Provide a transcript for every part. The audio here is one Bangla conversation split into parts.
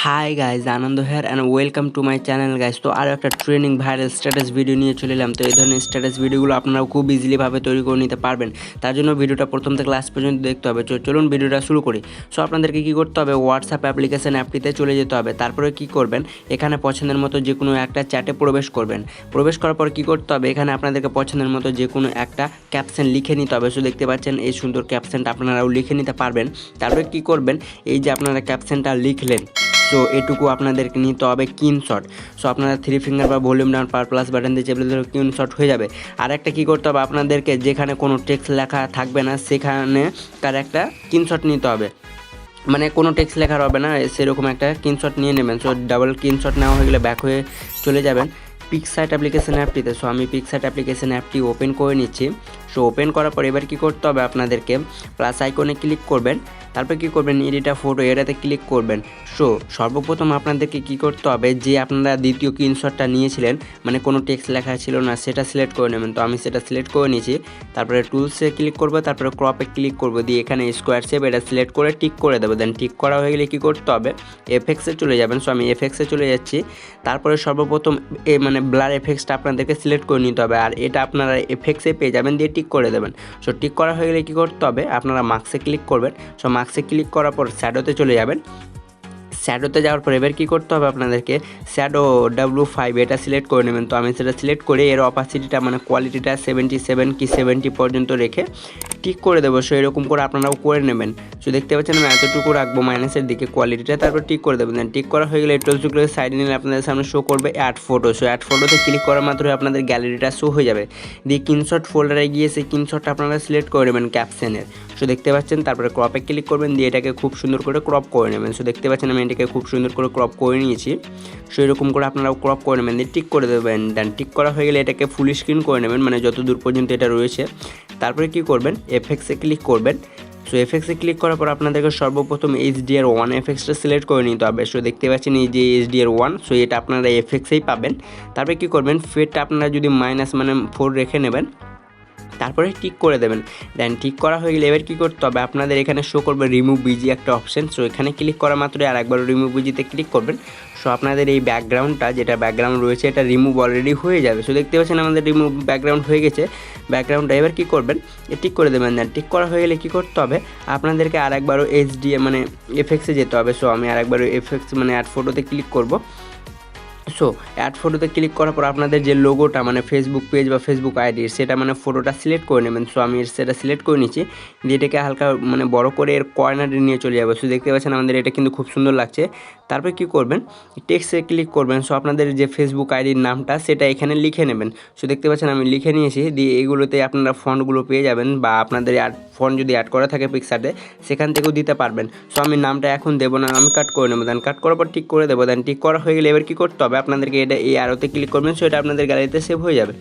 High guys, Anand here and welcome to my channel guys. তো আরও একটা ট্রেনিং ভাইরাল স্ট্যাটাস ভিডিও নিয়ে চলে এলাম। তো এই ধরনের স্ট্যাটাস ভিডিওগুলো আপনারাও খুব ইজিলিভাবে তৈরি করে নিতে পারবেন। তার জন্য ভিডিওটা প্রথম থেকে লাস্ট পর্যন্ত দেখতে হবে। চলুন ভিডিওটা শুরু করি। সো আপনাদেরকে কী করতে হবে, হোয়াটসঅ্যাপ অ্যাপ্লিকেশন অ্যাপটিতে চলে যেতে হবে। তারপরে কী করবেন, এখানে পছন্দের মতো যে কোনো একটা চ্যাটে প্রবেশ করবেন। প্রবেশ করার পর কী করতে হবে, এখানে আপনাদেরকে পছন্দের মতো যে কোনো একটা ক্যাপশন লিখে নিতে হবে। সো দেখতে পাচ্ছেন এই সুন্দর ক্যাপশনটা আপনারাও লিখে নিতে পারবেন। তারপরে কী করবেন, এই যে আপনারা ক্যাপশনটা লিখলেন, সো এটুকু আপনাদেরকে নিতে হবে স্ক্রিনশট। সো আপনারা 3 ফিঙ্গার বা ভলিউম ডাউন পার প্লাস বাটন দিয়ে চেপে দিলে স্ক্রিনশট হয়ে যাবে। আর একটা কী করতে হবে, আপনাদেরকে যেখানে কোনো টেক্সট লেখা থাকবে না সেখানে তার একটা স্ক্রিনশট নিতে হবে। মানে কোনো টেক্সট লেখা হবে না, সেরকম একটা স্ক্রিনশট নিয়ে নেবেন। সো ডাবল স্ক্রিনশট নেওয়া হয়ে গেলে ব্যাক হয়ে চলে যাবেন পিকসাইট অ্যাপ্লিকেশন অ্যাপটিতে। সো আমি পিকসাইট অ্যাপ্লিকেশন অ্যাপটি ওপেন করে নিচ্ছি। সো ওপেন করার পর এবার কী করতে হবে, আপনাদেরকে প্লাস আইকনে ক্লিক করবেন। তারপর কী করবেন, এডিট ফটো এটাতে ক্লিক করবেন। সো সর্বপ্রথম আপনাদেরকে কী করতে হবে, যে আপনারা দ্বিতীয় স্ক্রিনশটটা নিয়েছিলেন, মানে কোনো টেক্সট লেখা ছিল না, সেটা সিলেক্ট করে নেবেন। তো আমি সেটা সিলেক্ট করে নিয়েছি। তারপরে টুলসে ক্লিক করবো, তারপরে ক্রপে ক্লিক করবো, দিয়ে এখানে স্কোয়ার শেপ এটা সিলেক্ট করে টিক করে দেবো। দেন টিক করা হয়ে গেলে কী করতে হবে, এফএক্সে চলে যাবেন। সো আমি এফএক্সে চলে যাচ্ছি। তারপরে সর্বপ্রথম মানে ব্লার এফেক্টসটা আপনাদেরকে সিলেক্ট করে নিতে হবে, আর এটা আপনারা এফেক্টসে পেয়ে যাবেন, দিয়ে টিক করে দেবেন। সো টিক করা হয়ে গেলে কী করতে হবে, আপনারা মার্কসে ক্লিক করবেন। সো মার্কসে ক্লিক করার পর শ্যাডোতে চলে যাবেন। শ্যাডোতে যাওয়ার পর এবার কী করতে হবে, আপনাদেরকে শ্যাডো W5 এটা সিলেক্ট করে নেবেন। তো আমি সেটা সিলেক্ট করে এর অপাসিটিটা মানে কোয়ালিটিটা 77 কি 70 পর্যন্ত রেখে টিক করে দেবো। সো এরকম করে আপনারাও করে নেবেন। সো দেখতে পাচ্ছেন আমি এতটুকু রাখবো মাইনাসের দিকে কোয়ালিটিটা, তারপর টিক করে দেবেন। দেন টিক করা হয়ে গেলে টুলসগুলো সাইডে নিলে আপনাদের সামনে শো করবে অ্যাড ফটো। সো অ্যাড ফটোতে ক্লিক করার মাত্রই আপনাদের গ্যালারিটা শো হয়ে যাবে। দিয়ে স্ক্রিনশট ফোল্ডারে গিয়ে সেই স্ক্রিনশটটা আপনারা সিলেক্ট করে নেবেন ক্যাপশনের। সো দেখতে পাচ্ছেন, তারপরে ক্রপে ক্লিক করবেন, দিয়ে এটাকে খুব সুন্দর করে ক্রপ করে নেবেন। সো দেখতে পাচ্ছেন আমি এটাকে খুব সুন্দর করে ক্রপ করে নিয়েছি। সো এরকম করে আপনারাও ক্রপ করে নেবেন, দিয়ে টিক করে দেবেন। দেন টিক করা হয়ে গেলে এটাকে ফুল স্ক্রিন করে নেবেন, মানে যত দূর পর্যন্ত এটা রয়েছে। তারপরে কী করবেন, এফএক্সে ক্লিক করবেন। সো এফএক্সে ক্লিক করার পর আপনাদেরকে সর্বপ্রথম HDR1 এফএক্সটা সিলেক্ট করে নিতে হবে। সো দেখতে পাচ্ছেন এই যে HDR1, সো এটা আপনারা এফএক্সেই পাবেন। তারপরে কী করবেন, ফেটটা আপনারা যদি মাইনাস মানে 4 রেখে নেবেন, তারপরে টিক করে দেবেন। দেন টিক করা হয়ে গেলে এবার কী করতে হবে, আপনাদের এখানে শো করবে রিমুভ বিজি একটা অপশন। সো এখানে ক্লিক করা মাত্রই আর একবার রিমুভ বিজিতে ক্লিক করবেন। সো আপনাদের এই ব্যাকগ্রাউন্ডটা যেটা ব্যাকগ্রাউন্ড রয়েছে এটা রিমুভ অলরেডি হয়ে যাবে। সো দেখতে পাচ্ছেন আমাদের রিমুভ ব্যাকগ্রাউন্ড হয়ে গেছে। ব্যাকগ্রাউন্ডটা এবার কী করবেন, টিক করে দেবেন। দেন টিক করা হয়ে গেলে কী করতে হবে, আপনাদেরকে আর একবারও HDR মানে এফএক্সে যেতে হবে। সো আমি আর একবারও এফএক্স মানে অ্যাড ফটোতে ক্লিক করব। সো অ্যাড ফটোতে ক্লিক করার পর আপনাদের যে লোগোটা মানে ফেসবুক পেজ বা ফেসবুক আইডির সেটা মানে ফটোটা সিলেক্ট করে নেবেন। সো আমি সেটা সিলেক্ট করে নিচ্ছি, দিয়ে এটাকে হালকা মানে বড় করে এর কর্নারে নিয়ে চলে যাবো। সো দেখতে পাচ্ছেন আমাদের এটা কিন্তু খুব সুন্দর লাগছে। তারপরে কী করবেন, টেক্সটে ক্লিক করবেন। সো আপনাদের যে ফেসবুক আইডির নামটা সেটা এখানে লিখে নেবেন। সো দেখতে পাচ্ছেন আমি লিখে নিয়েছি, দিয়ে এগুলোতে আপনারা ফন্টগুলো পেয়ে যাবেন, বা আপনাদের ফন্ট যদি অ্যাড করা থাকে পিকচারে সেখান থেকেও দিতে পারবেন। সো আমি নামটা এখন দেবো না, আমি কাট করে নেবো। দেন কাট করার পর টিক করে দেবো। দেন টিক করা হয়ে গেলে এবার কী করতে হবে, আপনাদেরকে এটা এই আরোতে ক্লিক করবেন। সো এটা আপনাদের গ্যালারিতে সেভ হয়ে যাবে।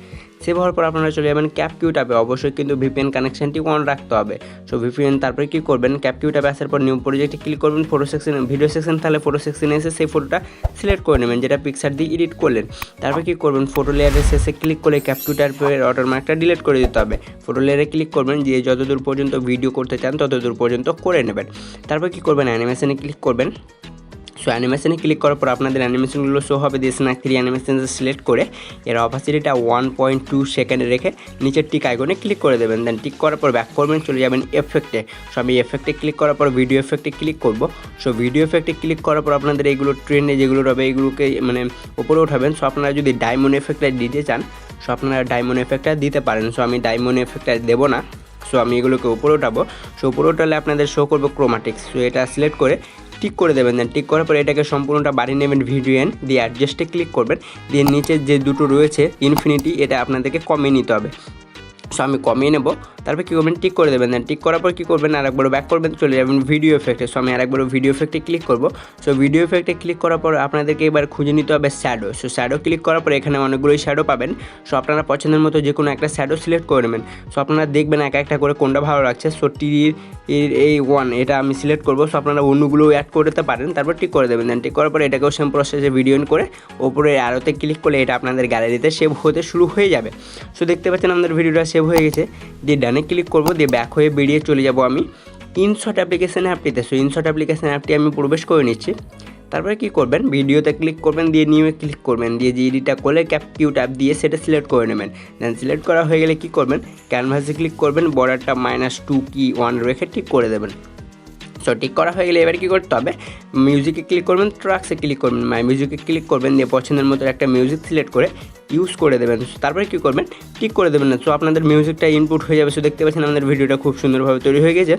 সেভ হওয়ার পর আপনারা চলে যাবেন ক্যাপকিউট অ্যাপে। অবশ্যই কিন্তু VPN কানেকশনটি অন রাখতে হবে। সো VPN তারপরে কী করবেন, ক্যাপকিউট অ্যাপে আসার পর নিউ প্রজেক্টে ক্লিক করবেন। ফটো সেকশন ভিডিও সেকশন তাহলে ফটো সেকশনে এসে সেই ফটোটা সিলেক্ট করে নেবেন যেটা পিকচার দিয়ে এডিট করলেন। তারপর কী করবেন, ফটো লেয়ারের শেষে ক্লিক করে ক্যাপকিউট অ্যাপের ওয়াটারমার্কটা ডিলিট করে দিতে হবে। ফটো লেয়ারে ক্লিক করবেন, দিয়ে যতদূর পর্যন্ত ভিডিও করতে চান ততদূর পর্যন্ত করে নেবেন। তারপর কী করবেন, অ্যানিমেশনে ক্লিক করবেন। সো অ্যানিমেশনে ক্লিক করার পর আপনাদের অ্যানিমেশনগুলো শো হবে। দিয়ে স্ন্যাক 3 অ্যানিমেশন সিলেক্ট করে এর অপাসিটিটা 1.2 সেকেন্ডে রেখে নিচের টিক আইকনে ক্লিক করে দেবেন। দেন টিক করার পর ব্যাক করবেন, চলে যাবেন এফেক্টে। সো আমি এফেক্টে ক্লিক করার পর ভিডিও এফেক্টে ক্লিক করব। সো ভিডিও এফেক্টে ক্লিক করার পর আপনাদের এইগুলো ট্রেন্ডে যেগুলো হবে এইগুলোকে মানে উপরে উঠাবেন। সো আপনারা যদি ডায়মন্ড এফেক্টটা দিতে চান, সো আপনারা ডায়মন্ড এফেক্টটা দিতে পারেন। সো আমি ডায়মন্ড এফেক্টটা দেবো না। সো আমি এগুলোকে উপরে উঠাবো। সো উপরে উঠালে আপনাদের শো করবো ক্রোমাটিক্স। সো এটা সিলেক্ট করে টিক করে দেবেন। দেন টিক করার পর এটাকে সম্পূর্ণটা বাড়িয়ে নেবেন ভিডিও এন্ড, দিয়ে অ্যাডজাস্টে ক্লিক করবেন। দিয়ে নিচে যে দুটো রয়েছে ইনফিনিটি এটা আপনাদেরকে কমিয়ে নিতে হবে। সো আমি কমিয়ে নেব। তারপর কী করবেন, টিক করে দেবেন। দেন টিক করার পর কী করবেন, আরেকবার ব্যাক করবেন, চলে যাবেন ভিডিও এফেক্টে। সো আমি আরেকবার ভিডিও এফেক্টে ক্লিক করব। সো ভিডিও এফেক্টে ক্লিক করার পর আপনাদেরকে এবার খুঁজে নিতে হবে শ্যাডো। সো শ্যাডো ক্লিক করার পর এখানে অনেকগুলোই শ্যাডো পাবেন। সো আপনারা পছন্দের মতো যে কোনো একটা শ্যাডো সিলেক্ট করে নেবেন। সো আপনারা দেখবেন এক একটা করে কোনটা ভালো লাগছে। সো এই 1 এটা আমি সিলেক্ট করব। সো আপনারা অন্যগুলো অ্যাড করতে পারেন। তারপর টিক করে দেবেন। দেন টিক করার পর এটাকেও সেম প্রসেসে ভিডিও ইন করে ওপরে আরোতে ক্লিক করলে এটা আপনাদের গ্যালারিতে সেভ হতে শুরু হয়ে যাবে। সো দেখতে পাচ্ছেন আমাদের ভিডিওটা সেভ হয়ে গেছে। দিয়ে ডানে ক্লিক করব, দিয়ে ব্যাক হয়ে বেরিয়ে চলে যাব আমি ইনশট অ্যাপ্লিকেশন অ্যাপটিতে। সো ইনশট অ্যাপ্লিকেশন অ্যাপটি আমি প্রবেশ করে নিচ্ছি। তারপরে কি করবেন, ভিডিওতে ক্লিক করবেন, দিয়ে নিউয়ে ক্লিক করবেন, দিয়ে জিডিটা করলে ক্যাপকিউট অ্যাপ দিয়ে সেটা সিলেক্ট করে নেবেন। দেন সিলেক্ট করা হয়ে গেলে কি করবেন, ক্যানভাসে ক্লিক করবেন, বর্ডারটা -2 কি 1 রেখে ঠিক করে দেবেন। সো ঠিক করা হয়ে গেলে এবার কী করতে হবে, মিউজিকে ক্লিক করবেন, ট্র্যাক্সে ক্লিক করবেন, মাই মিউজিকে ক্লিক করবেন, দিয়ে পছন্দের মতো একটা মিউজিক সিলেক্ট করে ইউজ করে দেবেন। তারপরে কী করবেন, টিক করে দেবেন না। সো আপনাদের মিউজিকটা ইনপুট হয়ে যাবে। সো দেখতে পাচ্ছেন আমাদের ভিডিওটা খুব সুন্দরভাবে তৈরি হয়ে গেছে।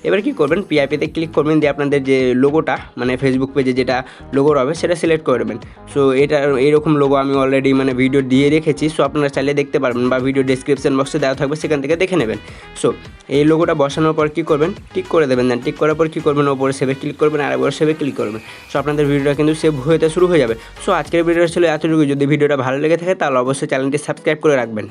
এবার কী করবেন, পিআইপিতে ক্লিক করবেন, দিয়ে আপনাদের যে লোগোটা মানে ফেসবুক পেজে যেটা লোগো হবে সেটা সিলেক্ট করে দেবেন। সো এটা এইরকম লোগো আমি অলরেডি মানে ভিডিও দিয়ে রেখেছি। সো আপনারা চাইলে দেখতে পারবেন বা ভিডিও ডেসক্রিপশন বক্সে দেওয়া থাকবে, সেখান থেকে দেখে নেবেন। সো এই লোগোটা বসানোর পর কী করবেন, টিক করে দেবেন। দেন টিক করার পর কী করবেন, ওপরে সেভে ক্লিক করবেন, আর একবার সেভে ক্লিক করবেন। সো আপনাদের ভিডিওটা কিন্তু সেভ হতে শুরু হয়ে যাবে। সো আজকের ভিডিওটা ছিল এতটুকু। যদি ভিডিওটা ভালো লেগে থাকে তাহলে অবশ্যই চ্যানেলটি সাবস্ক্রাইব করে রাখবেন।